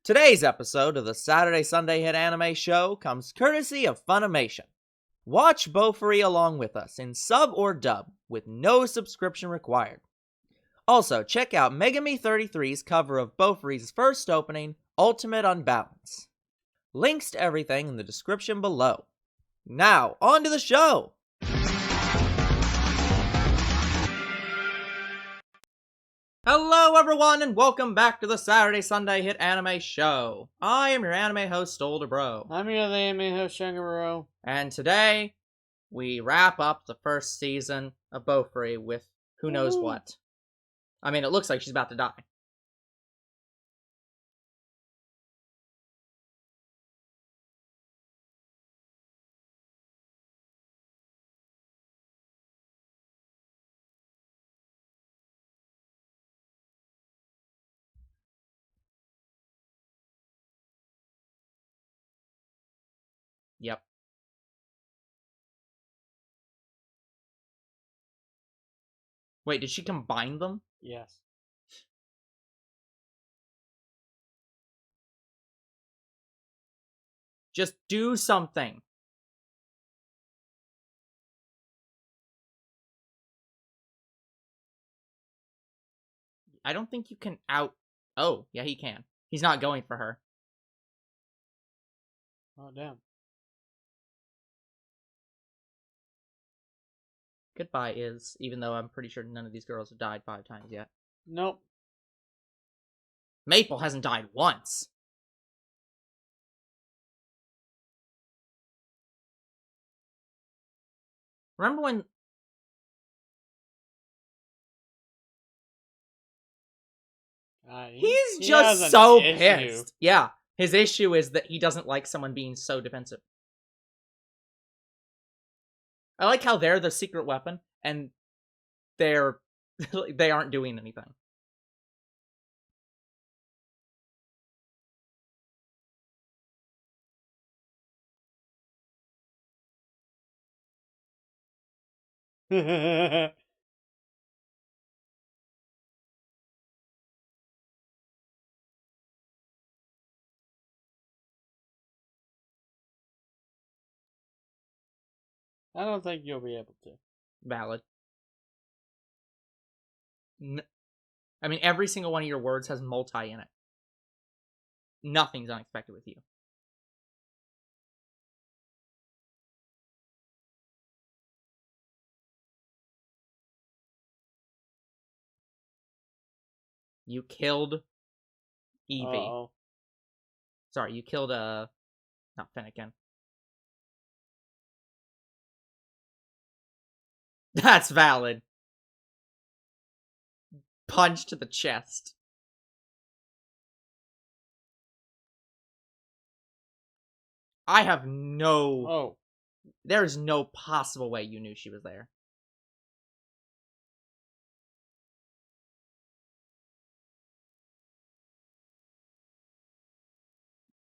Today's episode of the Saturday Sunday Hit Anime Show comes courtesy of Funimation. Watch Bofuri along with us in sub or dub with no subscription required. Also, check out Megami33's cover of Bofuri's first opening, Ultimate Unbalance. Links to everything in the description below. Now, on to the show! Hello everyone and welcome back to the Saturday Sunday Hit Anime Show. I am your anime host, Older Bro. I'm your other anime host, Younger Bro. And today, we wrap up the first season of Bofuri with who knows what. I mean, it looks like she's about to die. Yep. Wait, did she combine them? Yes. Just do something. I don't think you can out... Oh, yeah, he can. He's not going for her. Oh, damn. Goodbye is, even though I'm pretty sure none of these girls have died 5 times yet. Nope. Maple hasn't died once. Remember when... He's just so pissed. Yeah, his issue is that he doesn't like someone being so defensive. I like how they're the secret weapon, and they aren't doing anything. I don't think you'll be able to. Valid. I mean, every single one of your words has multi in it. Nothing's unexpected with you. You killed Evie. Uh-oh. Sorry, you killed not Finnegan. That's valid. Punch to the chest. I have no... Oh. There's no possible way you knew she was there.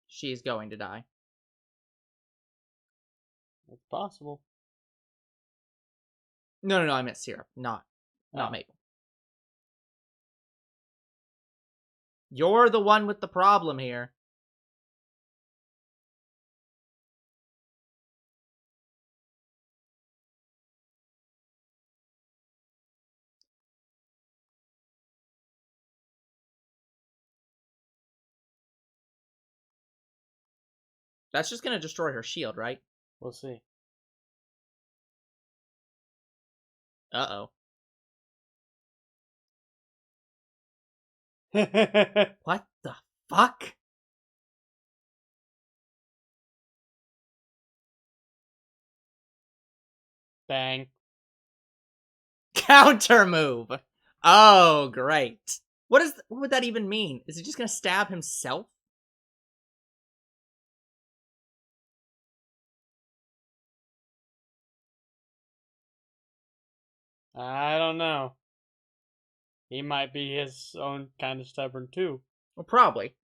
She's going to die. It's possible. No, I meant Syrup, not Maple. You're the one with the problem here. That's just gonna destroy her shield, right? We'll see. Uh-oh. What the fuck? Bang. Counter move! Oh, great. What would that even mean? Is he just gonna stab himself? I don't know. He might be his own kind of stubborn, too. Well, probably.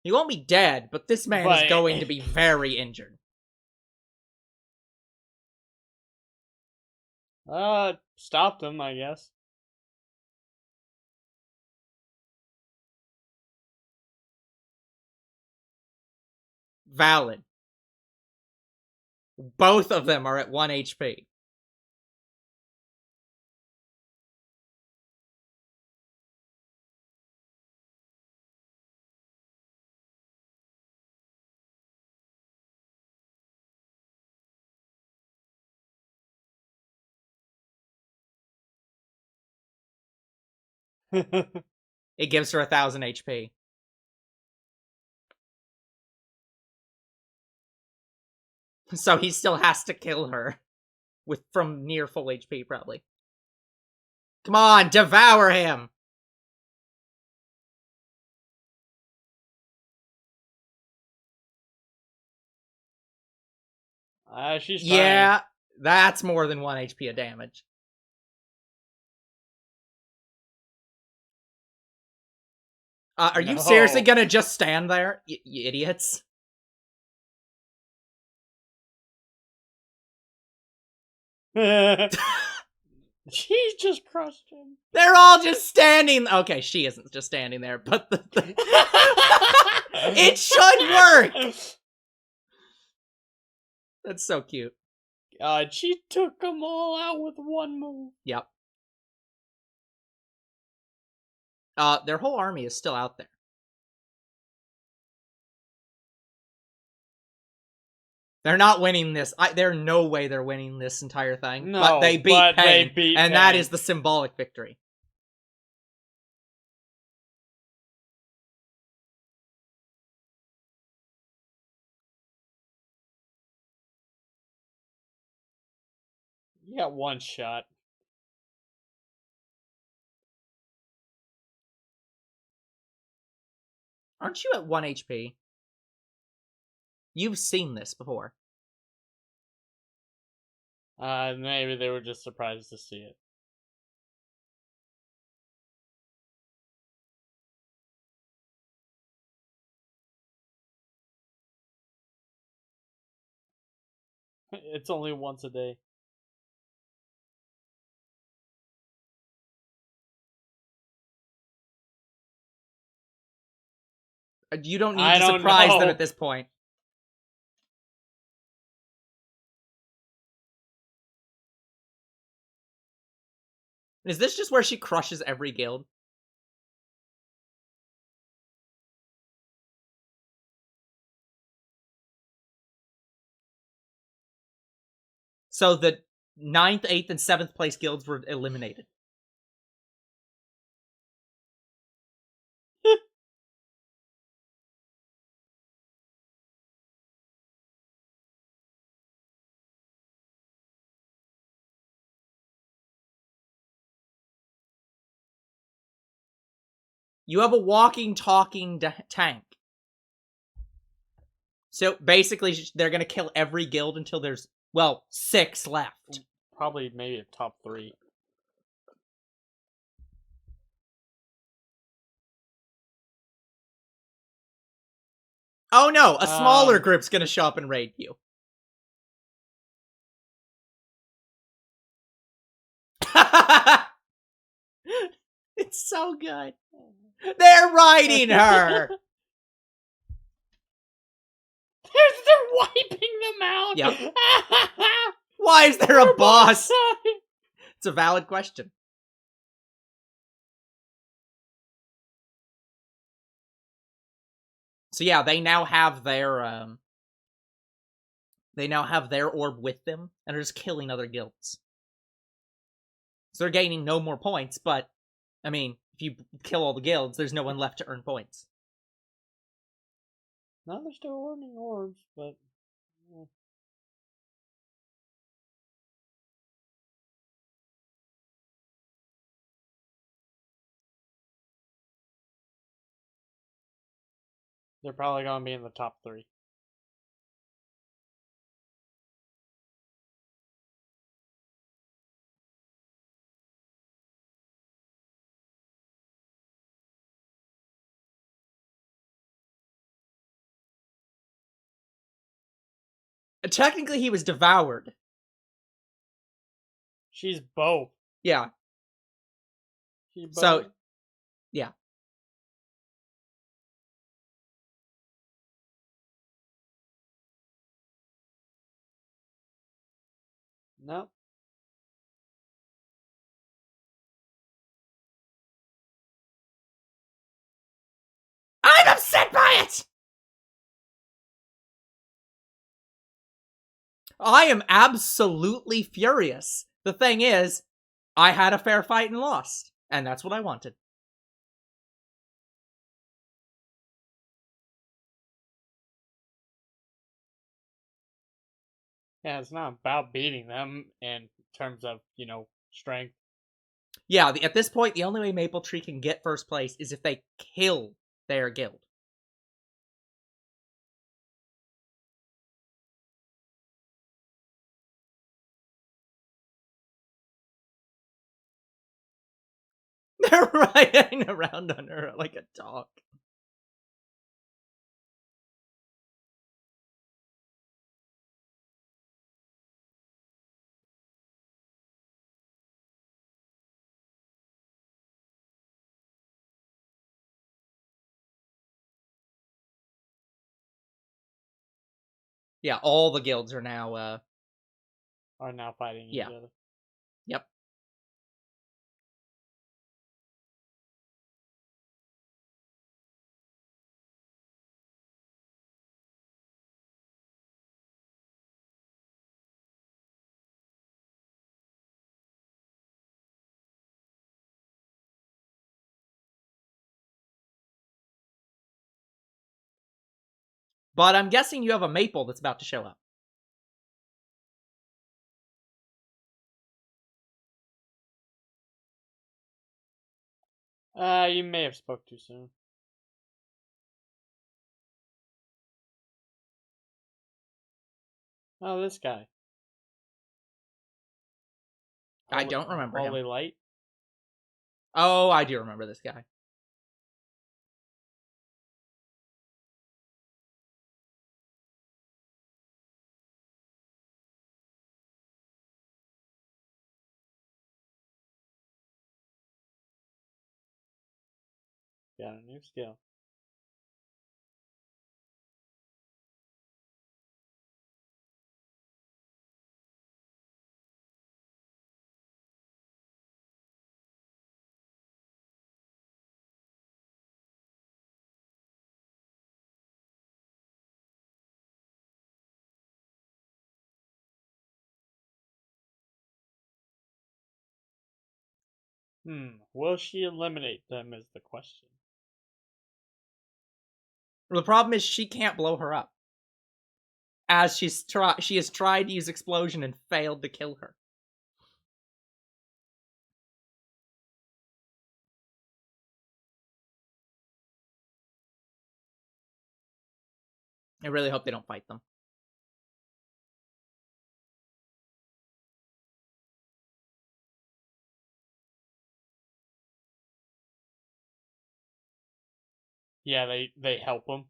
He won't be dead, but this man is going to be very injured. Stopped him, I guess. Valid. Both of them are at 1 HP. It gives her 1,000 HP. So he still has to kill her. From near full HP, probably. Come on, devour him! She's Yeah, that's more than 1 HP of damage. Are you seriously gonna just stand there, you idiots? She's just crushed him. They're all just standing. Okay, she isn't just standing there, but it should work. That's so cute. God, she took them all out with one move. Yep. Their whole army is still out there. They're not winning this. There's no way they're winning this entire thing. No, but they beat Pain, and Pain. That is the symbolic victory. You got one shot. Aren't you at 1 HP? You've seen this before. Maybe they were just surprised to see it. It's only once a day. You don't need to surprise them at this point. Is this just where she crushes every guild? So the 9th, 8th, and 7th place guilds were eliminated. You have a walking, talking tank. So basically, they're going to kill every guild until there's, 6 left. Probably maybe a top 3. Oh no, a smaller group's going to show up and raid you. It's so good. They're riding her. They're wiping them out. Yep. Why is there a boss? It's a valid question. So yeah, they now have their orb with them and are just killing other guilds. So they're gaining no more points, but I mean, if you kill all the guilds, there's no one left to earn points. No, they're still earning orbs, but they're probably gonna be in the top 3. Technically, he was devoured. She's both. Yeah. So, yeah. Nope. I'm upset by it! I am absolutely furious. The thing is, I had a fair fight and lost, and that's what I wanted. Yeah, it's not about beating them in terms of, strength. Yeah, at this point, the only way Maple Tree can get first place is if they kill their guild. They're riding around on her like a dog. Yeah, all the guilds are now, Are now fighting yeah. each other. Yep. But I'm guessing you have a Maple that's about to show up. You may have spoke too soon. Oh, this guy. I don't remember him. Holy Light. Oh, I do remember this guy. Got a new skill. Will she eliminate them is the question. The problem is she can't blow her up. As she has tried to use explosion and failed to kill her. I really hope they don't fight them. Yeah, they help them.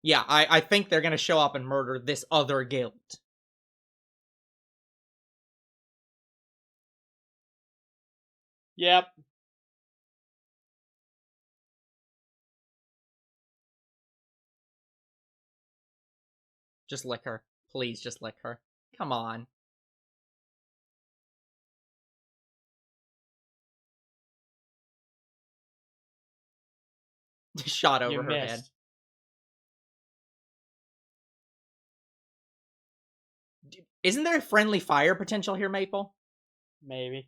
Yeah, I think they're gonna show up and murder this other guild. Yep. Just lick her. Please, just lick her. Come on. Shot over You her head. missed. Isn't there a friendly fire potential here, Maple? Maybe.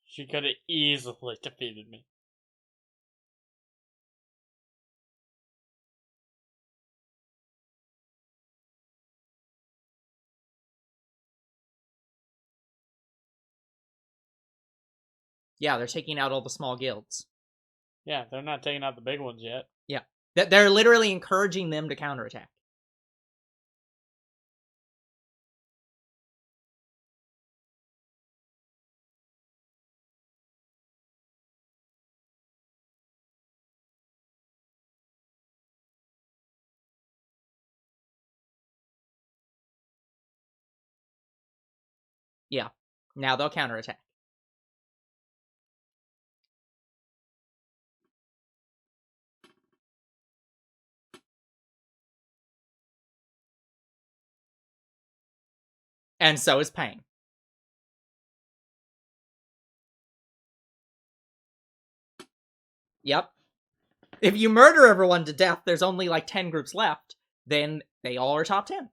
She could have easily defeated me. Yeah, they're taking out all the small guilds. Yeah, they're not taking out the big ones yet. Yeah. They're literally encouraging them to counterattack. Yeah. Now they'll counterattack. And so is Pain. Yep. If you murder everyone to death, there's only like 10 groups left, then they all are top 10.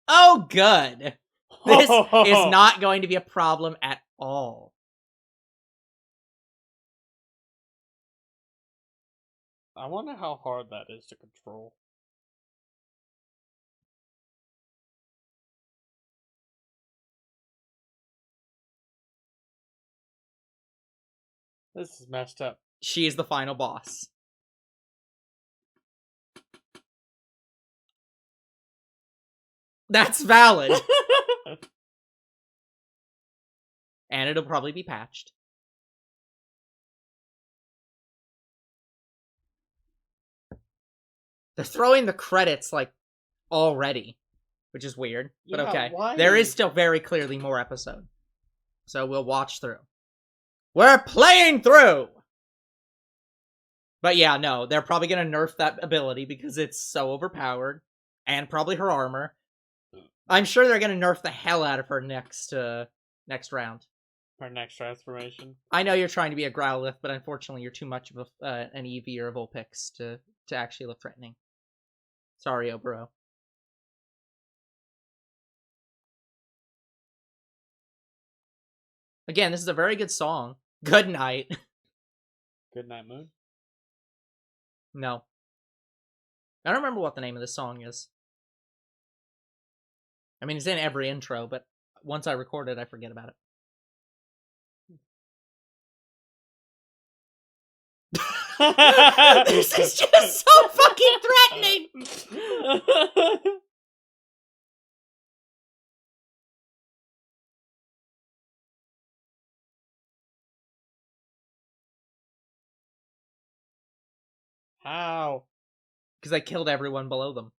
Oh, good. This is not going to be a problem at all. I wonder how hard that is to control. This is messed up. She is the final boss. That's valid. And it'll probably be patched. They're throwing the credits, like, already. Which is weird. But Yeah, okay. why? There is still very clearly more episode. So we'll watch through. We're playing through! But yeah, no. They're probably going to nerf that ability because it's so overpowered. And probably her armor. I'm sure they're going to nerf the hell out of her next round. Her next transformation. I know you're trying to be a Growlithe, but unfortunately you're too much of an Eevee or a Vulpix to actually look threatening. Sorry, Oboro. Again, this is a very good song. Good night. Good night, Moon. No. I don't remember what the name of this song is. I mean, it's in every intro, but once I record it, I forget about it. This is just so fucking threatening! How? Because I killed everyone below them.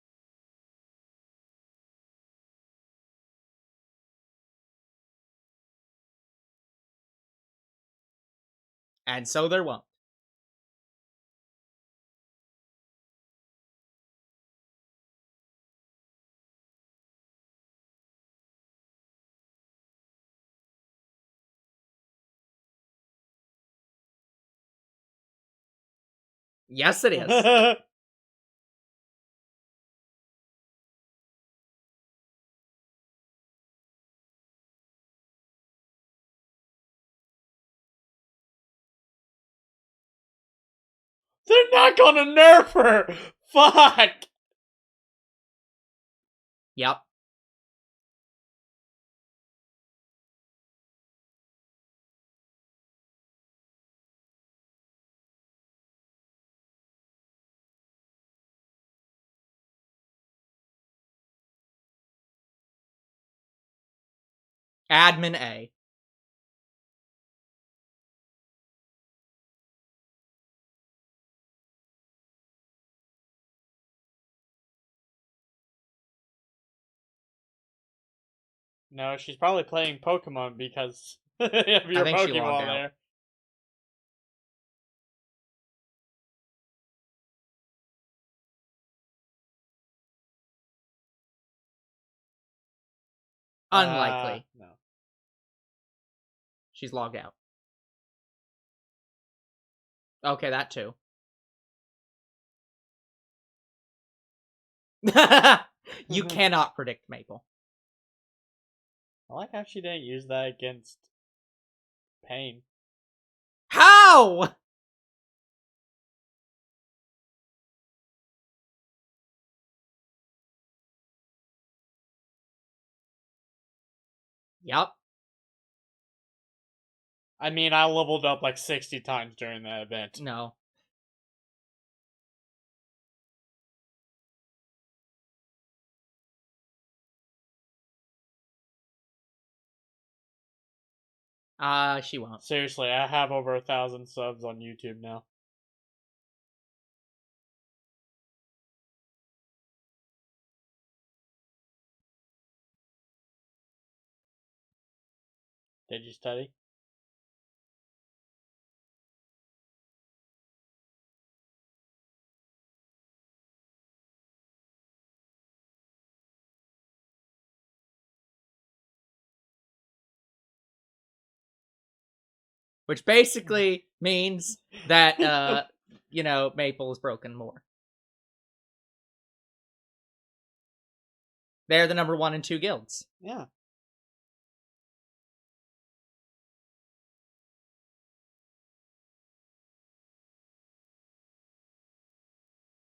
And so there won't. Yes, it is. They're not gonna nerf her! Fuck! Yep. Admin A. No, she's probably playing Pokemon because of your think she logged Pokemon out. there. Unlikely. No. She's logged out. Okay, that too. You cannot predict Maple. I like how she didn't use that against Pain. How? Yep. I mean, I leveled up like 60 times during that event. No. She won't. Seriously, I have over 1,000 subs on YouTube now. Did you study? which basically means that, Maple is broken more. They're the number 1 and 2 guilds. Yeah.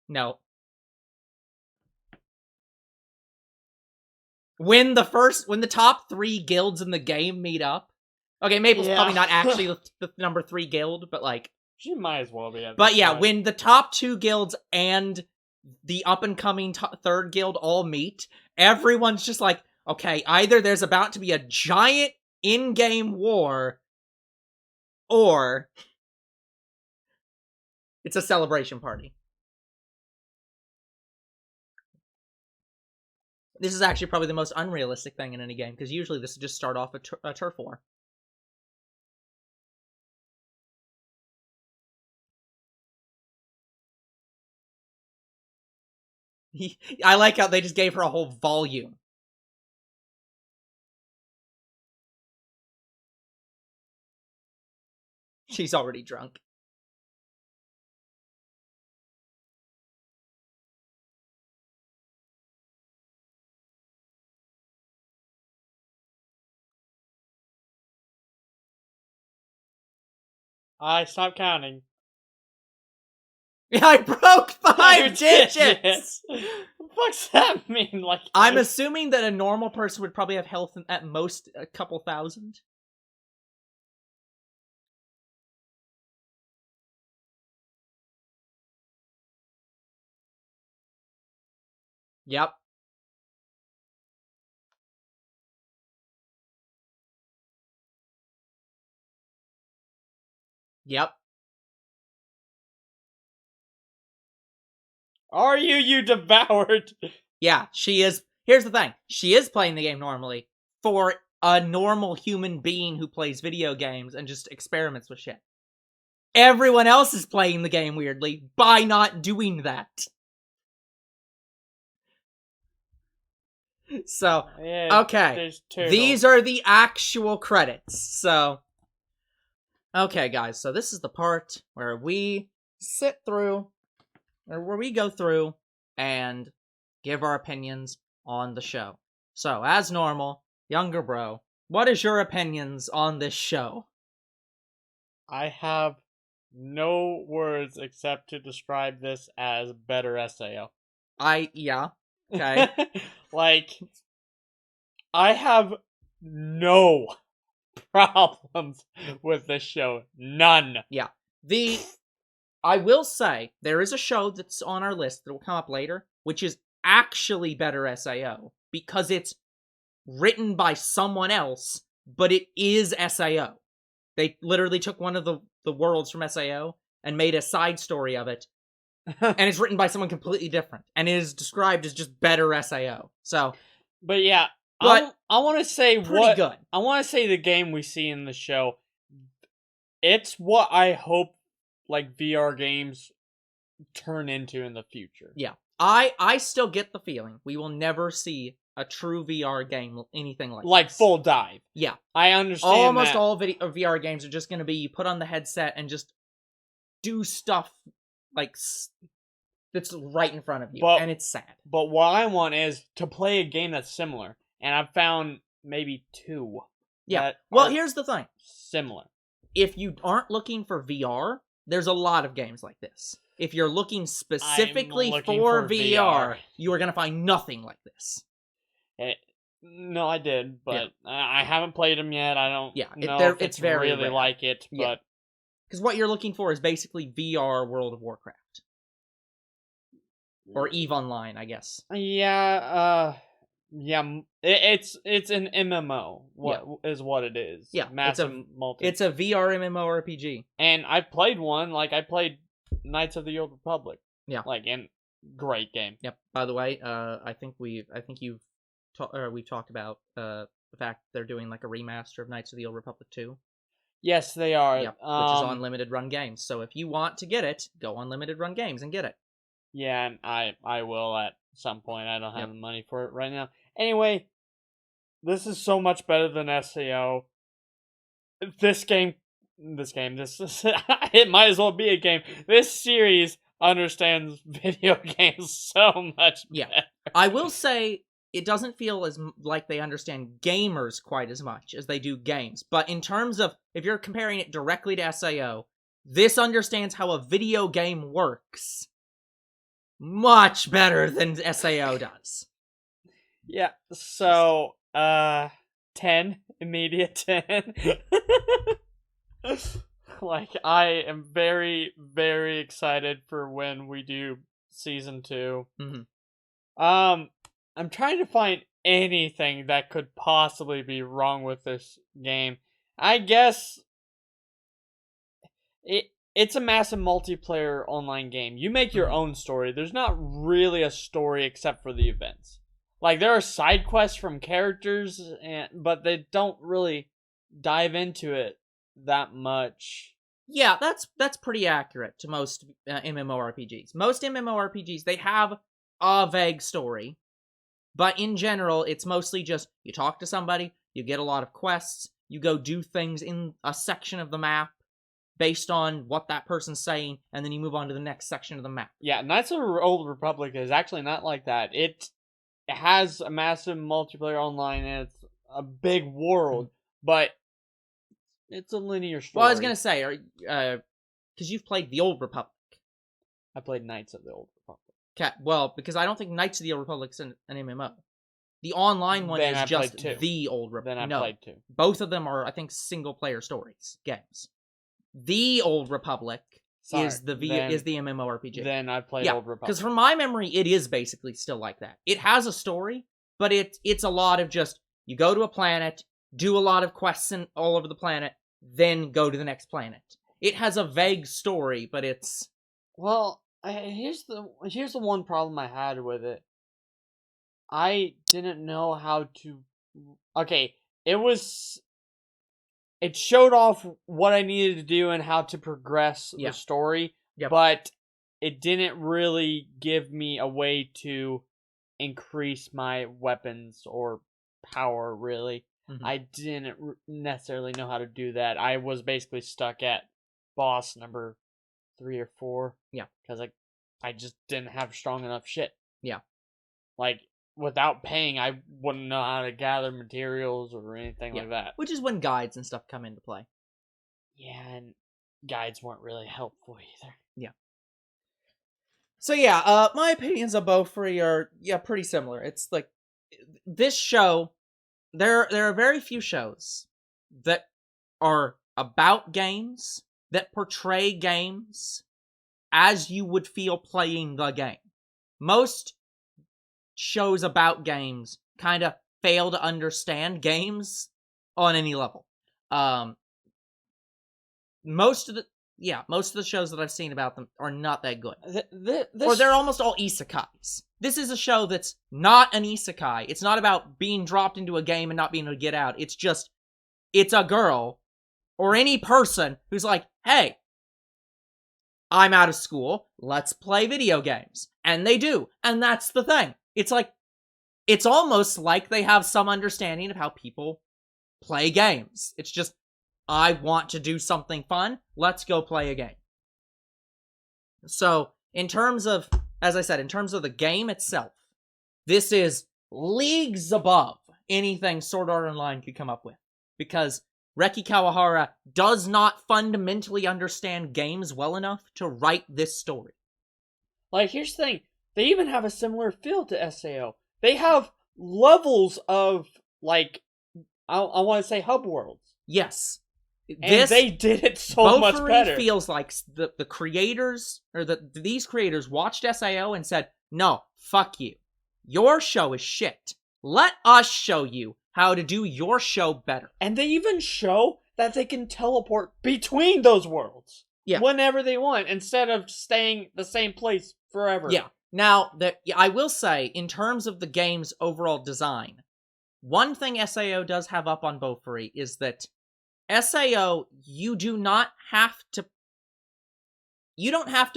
No. When the top 3 guilds in the game meet up. Okay, Maple's probably not actually the number 3 guild, but like she might as well be. But yeah, when the top 2 guilds and the up and coming 3rd guild all meet, everyone's just like, okay, either there's about to be a giant in-game war, or it's a celebration party. This is actually probably the most unrealistic thing in any game, because usually this would just start off a turf war. I like how they just gave her a whole volume. She's already drunk. I stopped counting. Yeah, I broke 5 digits! What the fuck's that mean? Like, I'm assuming that a normal person would probably have health at most a couple thousand. Yep. Yep. Are you devoured? Yeah, she is. Here's the thing. She is playing the game normally for a normal human being who plays video games and just experiments with shit. Everyone else is playing the game weirdly by not doing that. So, yeah, okay. These are the actual credits. So, okay, guys. So this is the part where we sit through, or where we go through and give our opinions on the show. So, as normal, younger bro, what is your opinions on this show? I have no words except to describe this as better SAO. Yeah. Okay. Like, I have no problems with this show. None. Yeah. I will say, there is a show that's on our list that will come up later, which is actually better SAO, because it's written by someone else, but it is SAO. They literally took one of the worlds from SAO and made a side story of it, and it's written by someone completely different, and it is described as just better SAO. So, but yeah, but I want to say pretty good. I want to say the game we see in the show, it's what I hope like VR games turn into in the future. Yeah, I still get the feeling we will never see a true VR game, anything like this. Full dive. Yeah, I understand. Almost all VR games are just going to be you put on the headset and just do stuff like that's right in front of you, and it's sad. But what I want is to play a game that's similar, and I've found maybe 2. Yeah. Well, here's the thing. Similar. If you aren't looking for VR, there's a lot of games like this. If you're looking specifically for VR, you are going to find nothing like this. No, I did, but I haven't played them yet. I don't know if it's very really rare. like it, but... Because what you're looking for is basically VR World of Warcraft. Or EVE Online, I guess. Yeah, it's an MMO, is what it is. Yeah, massive it's a VR MMORPG. And I played one, I played Knights of the Old Republic. Yeah. And great game. Yep. By the way, I think we've talked about the fact they're doing a remaster of Knights of the Old Republic 2. Yes, they are. Yep, which is on Limited Run Games. So if you want to get it, go on Limited Run Games and get it. Yeah, and I will at some point. I don't have the money for it right now. Anyway, this is so much better than SAO. This game this game. This it might as well be a game. This series understands video games so much Yeah. better. I will say it doesn't feel as like they understand gamers quite as much as they do games. But in terms of, if you're comparing it directly to SAO, this understands how a video game works much better than SAO does. Yeah, so, 10, immediate 10. Like, I am very, very excited for when we do season 2. Mhm. I'm trying to find anything that could possibly be wrong with this game. I guess it's a massive multiplayer online game. You make your own story. There's not really a story except for the events. Like, there are side quests from characters, but they don't really dive into it that much. Yeah, that's pretty accurate to most MMORPGs. Most MMORPGs, they have a vague story, but in general, it's mostly just you talk to somebody, you get a lot of quests, you go do things in a section of the map based on what that person's saying, and then you move on to the next section of the map. Yeah, Knights of the Old Republic is actually not like that. It has a massive multiplayer online, and it's a big world, but it's a linear story. Well, I was gonna say, because you've played the Old Republic. I played Knights of the Old Republic. Okay, well, because I don't think Knights of the Old Republic's an MMO. The online one Then I is just played 2. the Old Republic. Then I played 2. Both of them are, I think, single-player stories, games. The Old Republic is the MMORPG. Then I played Old Republic. Because from my memory, it is basically still like that. It has a story, but it's a lot of just, you go to a planet, do a lot of quests all over the planet, then go to the next planet. It has a vague story, but it's... Well, here's the one problem I had with it. I didn't know how to... Okay, it showed off what I needed to do and how to progress the story, but it didn't really give me a way to increase my weapons or power, really. Mm-hmm. I didn't necessarily know how to do that. I was basically stuck at boss number 3 or 4. Yeah. Because I just didn't have strong enough shit. Yeah. Like, without paying, I wouldn't know how to gather materials or anything like that. Which is when guides and stuff come into play. Yeah, and guides weren't really helpful either. Yeah. So yeah, my opinions of Bofuri are, pretty similar. It's like, this show, there are very few shows that are about games, that portray games as you would feel playing the game. Most shows about games kind of fail to understand games on any level. Most of the shows that I've seen about them are not that good. Or they're almost all isekais. This is a show that's not an isekai. It's not about being dropped into a game and not being able to get out. It's just, it's a girl or any person who's like, hey, I'm out of school, let's play video games. And they do. And that's the thing. It's like, it's almost like they have some understanding of how people play games. It's just, I want to do something fun, let's go play a game. So, in terms of, as I said, in terms of the game itself, this is leagues above anything Sword Art Online could come up with. Because Reki Kawahara does not fundamentally understand games well enough to write this story. Like, here's the thing. They even have a similar feel to SAO. They have levels of, like, I want to say hub worlds. Yes. And they did it so much better. Bofuri feels like the creators, or these creators watched SAO and said, no, fuck you. Your show is shit. Let us show you how to do your show better. And they even show that they can teleport between those worlds. Yeah. Whenever they want, instead of staying the same place forever. Yeah. Now, I will say, in terms of the game's overall design, one thing SAO does have up on Bofuri is that SAO, you don't have to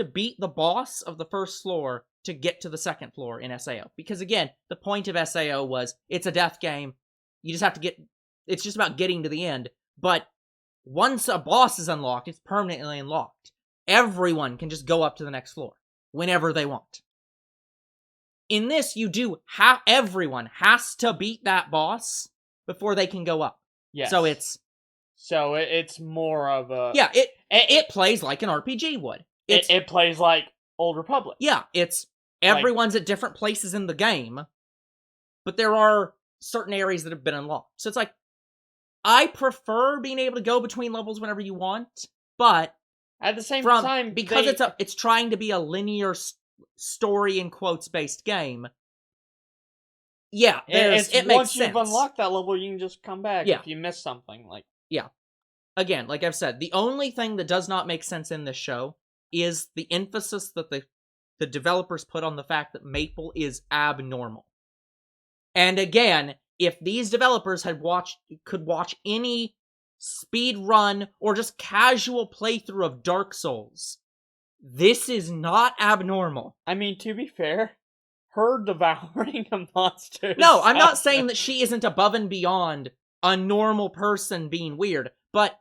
beat the boss of the first floor to get to the second floor in SAO. Because again, the point of SAO was, it's a death game, you just have to it's just about getting to the end. But once a boss is unlocked, it's permanently unlocked. Everyone can just go up to the next floor whenever they want. In this, you do everyone has to beat that boss before they can go up. Yes. So it's more of a... Yeah, it plays like an RPG would. It plays like Old Republic. Yeah, it's everyone's at different places in the game, but there are certain areas that have been unlocked. So it's like, I prefer being able to go between levels whenever you want, but at the same time, because it's trying to be a linear story in quotes based game. Yeah, it makes sense. Once you've unlocked that level, you can just come back if you miss something. Yeah. Again, like I've said, the only thing that does not make sense in this show is the emphasis that the developers put on the fact that Maple is abnormal. And again, if these developers could watch any speed run or just casual playthrough of Dark Souls, this is not abnormal. I mean, to be fair, her devouring a monster. No, I'm not saying that she isn't above and beyond a normal person being weird, but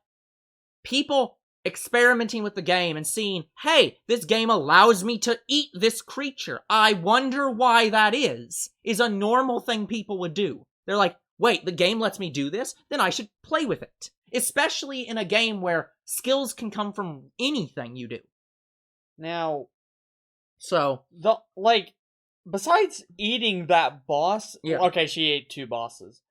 people experimenting with the game and seeing, hey, this game allows me to eat this creature. I wonder why that is a normal thing people would do. They're like, wait, the game lets me do this? Then I should play with it. Especially in a game where skills can come from anything you do. Now, so, besides eating that boss, okay, she ate 2 bosses.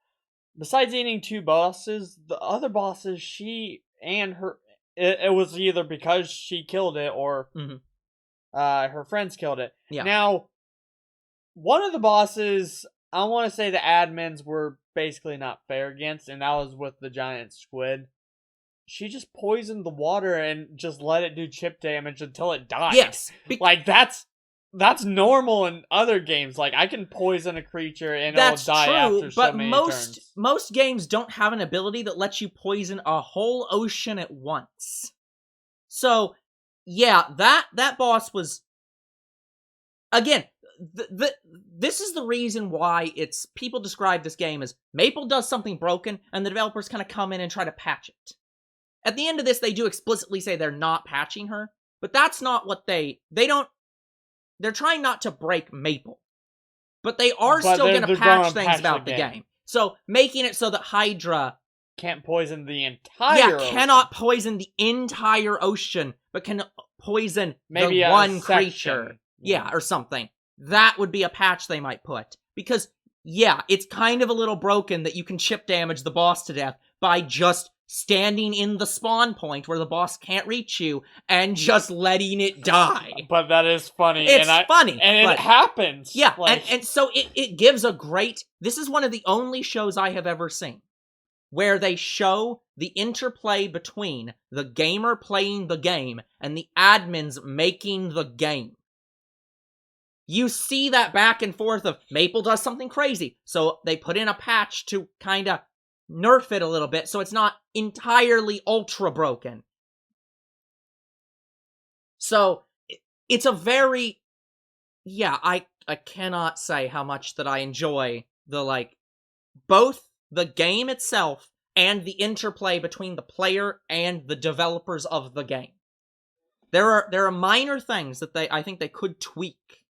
Besides eating 2 bosses, the other bosses, she and her, it was either because she killed it or her friends killed it. Yeah. Now, one of the bosses, I want to say the admins were basically not fair against, and that was with the giant squid. She just poisoned the water and just let it do chip damage until it died. Yes. That's normal in other games. I can poison a creature and it'll die after so many turns. But most games don't have an ability that lets you poison a whole ocean at once. So, yeah, that boss was... Again, this is the reason why people describe this game as Maple does something broken, and the developers kind of come in and try to patch it. At the end of this, they do explicitly say they're not patching her, but that's not what they don't... They're trying not to break Maple. But they are still going to patch things about the game. So, making it so that Hydra... can't poison the entire ocean. Cannot poison the entire ocean, but can poison maybe the one section. Creature. Yeah, or something. That would be a patch they might put. Because, yeah, it's kind of a little broken that you can chip damage the boss to death by just standing in the spawn point where the boss can't reach you and just letting it die. But that is funny. It's funny. And it happens. Yeah, and so it gives a great... This is one of the only shows I have ever seen where they show the interplay between the gamer playing the game and the admins making the game. You see that back and forth of Maple does something crazy, so they put in a patch to kind of nerf it a little bit so it's not entirely ultra broken. So, it's a very... Yeah, I cannot say how much that I enjoy both the game itself and the interplay between the player and the developers of the game. There are minor things that I think they could tweak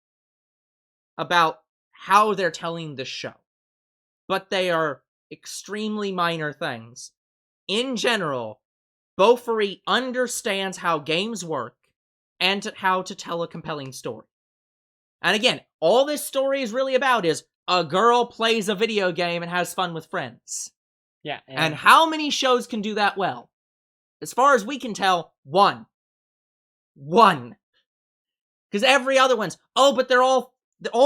about how they're telling this show. But they are extremely minor things. In general, Bofuri understands how games work and how to tell a compelling story. And again, all this story is really about is a girl plays a video game and has fun with friends. Yeah. And how many shows can do that well? As far as we can tell, one. Because every other one's, but they're all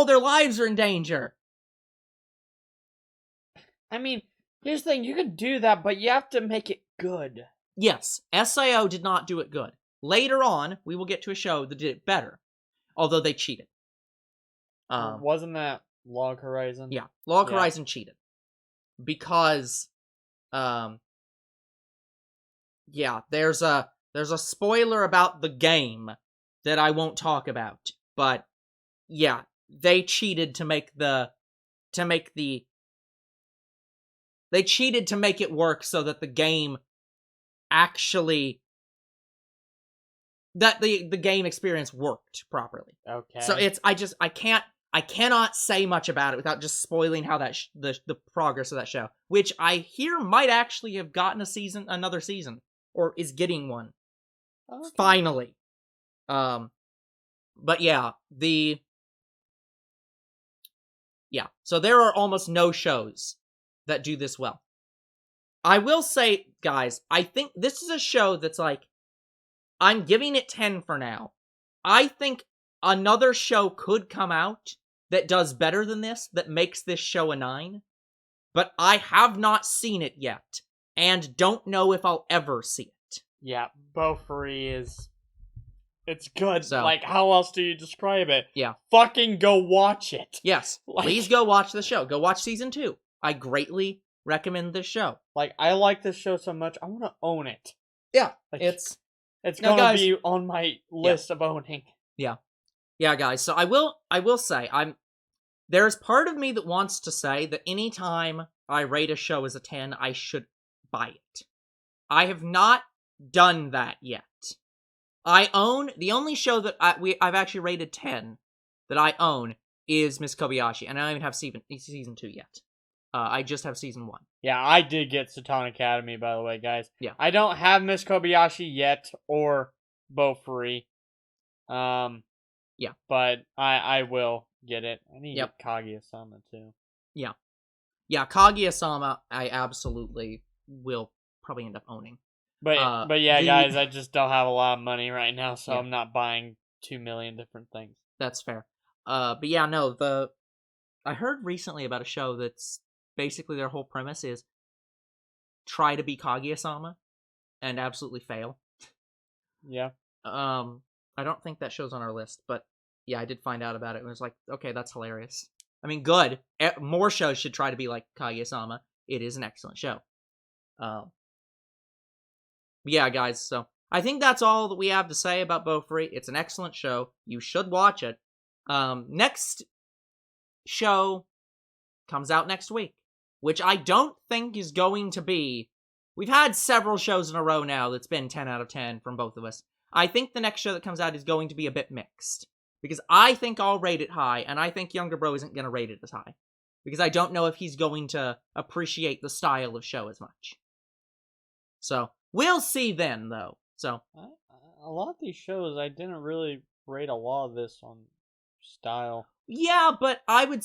their lives are in danger. I mean, here's the thing, you can do that, but you have to make it good. Yes, SAO did not do it good. Later on, we will get to a show that did it better, although they cheated. Wasn't that Log Horizon? Yeah, Log Horizon cheated. Because, there's a spoiler about the game that I won't talk about, but, yeah, they cheated to make it work so that the game actually that the game experience worked properly. Okay. So I cannot say much about it without just spoiling how that the progress of that show, which I hear might actually have gotten another season, or is getting one. Okay. Finally. But yeah, so there are almost no shows that do this well. I will say, guys, I think this is a show that's like, I'm giving it 10 for now. I think another show could come out that does better than this, that makes this show a 9. But I have not seen it yet, and don't know if I'll ever see it. Yeah, Bofuri is... It's good. So, like, how else do you describe it? Yeah. Fucking go watch it. Yes. Please go watch the show. Go watch season 2. I greatly recommend this show. Like, I like this show so much, I want to own it. Yeah. Like, it's gonna be on my list of owning. Yeah. Yeah, guys. So I will say, there's part of me that wants to say that anytime I rate a show as a 10, I should buy it. I have not done that yet. I own, the only show that I've actually rated 10 that I own is Miss Kobayashi, and I don't even have season 2 yet. I just have season 1. Yeah, I did get Satan Academy, by the way, guys. Yeah. I don't have Miss Kobayashi yet, or Bofuri. Yeah. But I will get it. I need to get Kaguya-sama, too. Yeah. Yeah, Kaguya-sama, I absolutely will probably end up owning. But yeah, guys, I just don't have a lot of money right now, so I'm not buying 2 million different things. That's fair. But yeah, no, I heard recently about a show that's basically their whole premise is try to be Kaguya-sama and absolutely fail. Yeah. I don't think that show's on our list, but yeah, I did find out about it and it was like, okay, that's hilarious. I mean, good. More shows should try to be like Kaguya-sama. It is an excellent show. Yeah, guys, so I think that's all that we have to say about Bofuri. It's an excellent show. You should watch it. Next show comes out next week, which I don't think is going to be... We've had several shows in a row now that's been 10 out of 10 from both of us. I think the next show that comes out is going to be a bit mixed, because I think I'll rate it high, and I think Younger Bro isn't going to rate it as high, because I don't know if he's going to appreciate the style of show as much. So... we'll see then, though. So a lot of these shows, I didn't really rate a lot of this on style. Yeah, but I would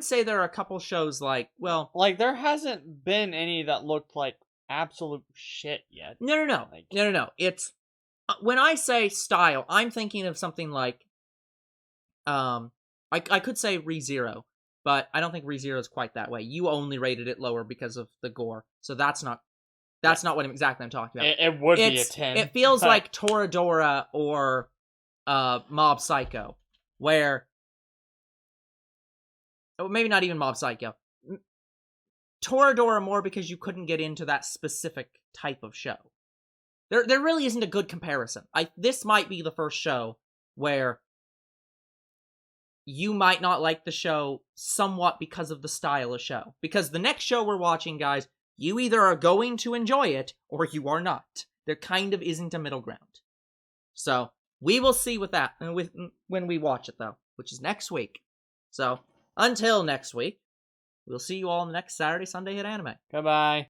say there are a couple shows like there hasn't been any that looked like absolute shit yet. No. No. It's when I say style, I'm thinking of something like I could say ReZero, but I don't think ReZero is quite that way. You only rated it lower because of the gore, so that's not what exactly I'm talking about. It would be a 10. It feels like Toradora or Mob Psycho, where... oh, maybe not even Mob Psycho. Toradora more because you couldn't get into that specific type of show. There really isn't a good comparison. This might be the first show where you might not like the show somewhat because of the style of show. Because the next show we're watching, guys... you either are going to enjoy it, or you are not. There kind of isn't a middle ground. So, we will see with that when we watch it, though, which is next week. So, until next week, we'll see you all in the next Saturday, Sunday Hit Anime. Goodbye.